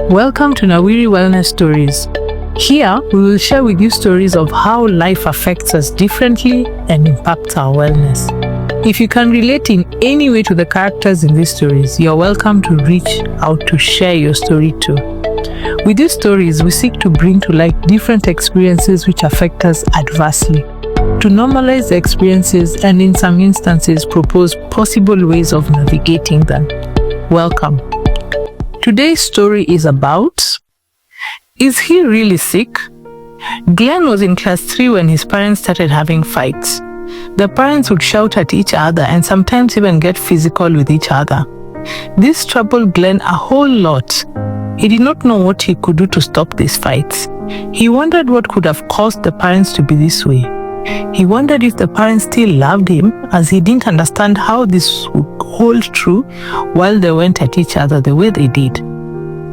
Welcome to Nawiri Wellness Stories. Here, we will share with you stories of how life affects us differently and impacts our wellness. If you can relate in any way to the characters in these stories, you're welcome to reach out to share your story too. With these stories, we seek to bring to light different experiences which affect us adversely, to normalize the experiences and in some instances propose possible ways of navigating them. Welcome. Today's story is about, is he really sick? Glenn was in class 3 when his parents started having fights. The parents would shout at each other and sometimes even get physical with each other. This troubled Glenn a whole lot. He did not know what he could do to stop these fights. He wondered what could have caused the parents to be this way. He wondered if the parents still loved him, as he didn't understand how this would hold true while they went at each other the way they did.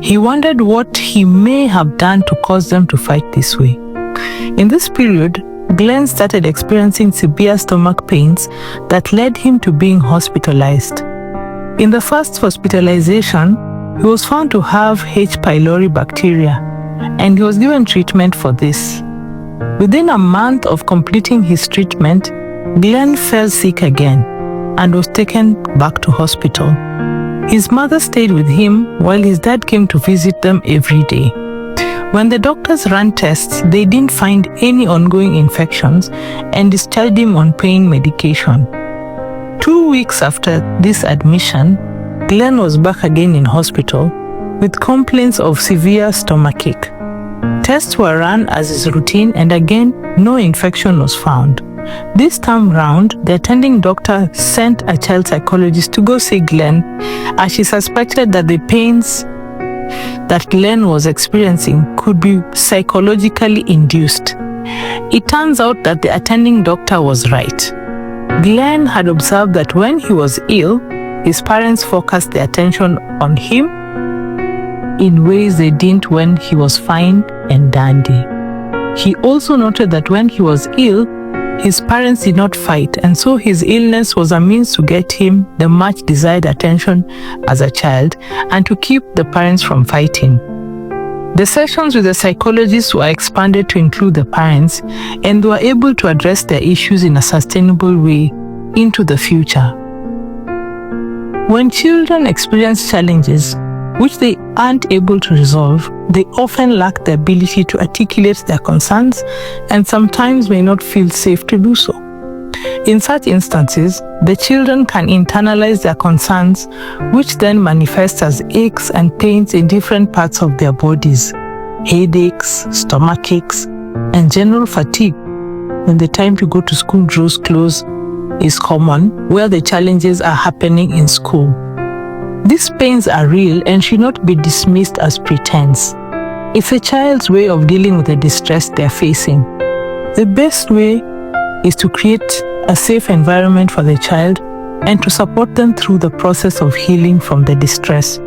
He wondered what he may have done to cause them to fight this way. In this period, Glenn started experiencing severe stomach pains that led him to being hospitalized. In the first hospitalization, he was found to have H. pylori bacteria, and he was given treatment for this. Within a month of completing his treatment, Glenn fell sick again and was taken back to hospital. His mother stayed with him while his dad came to visit them every day. When the doctors ran tests, they didn't find any ongoing infections and discharged him on pain medication. 2 weeks after this admission, Glenn was back again in hospital with complaints of severe stomachache. Tests were run as is routine, and again, no infection was found. This time round, the attending doctor sent a child psychologist to go see Glenn, as she suspected that the pains that Glenn was experiencing could be psychologically induced. It turns out that the attending doctor was right. Glenn had observed that when he was ill, his parents focused their attention on him in ways they didn't when he was fine and dandy. He also noted that when he was ill, his parents did not fight, and so his illness was a means to get him the much desired attention as a child and to keep the parents from fighting. The sessions with the psychologists were expanded to include the parents, and they were able to address their issues in a sustainable way into the future. When children experience challenges which they aren't able to resolve, they often lack the ability to articulate their concerns and sometimes may not feel safe to do so. In such instances, the children can internalize their concerns, which then manifest as aches and pains in different parts of their bodies, headaches, stomach aches, and general fatigue when the time to go to school draws close is common where the challenges are happening in school. These pains are real and should not be dismissed as pretense. It's a child's way of dealing with the distress they're facing. The best way is to create a safe environment for the child and to support them through the process of healing from the distress.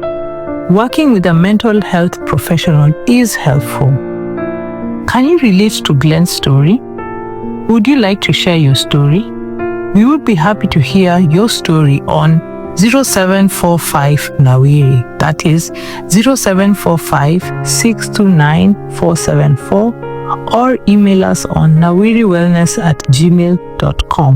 Working with a mental health professional is helpful. Can you relate to Glenn's story? Would you like to share your story? We would be happy to hear your story on 0745 Nawiri, that is 0745 629 474, or email us on nawiriwellness@gmail.com.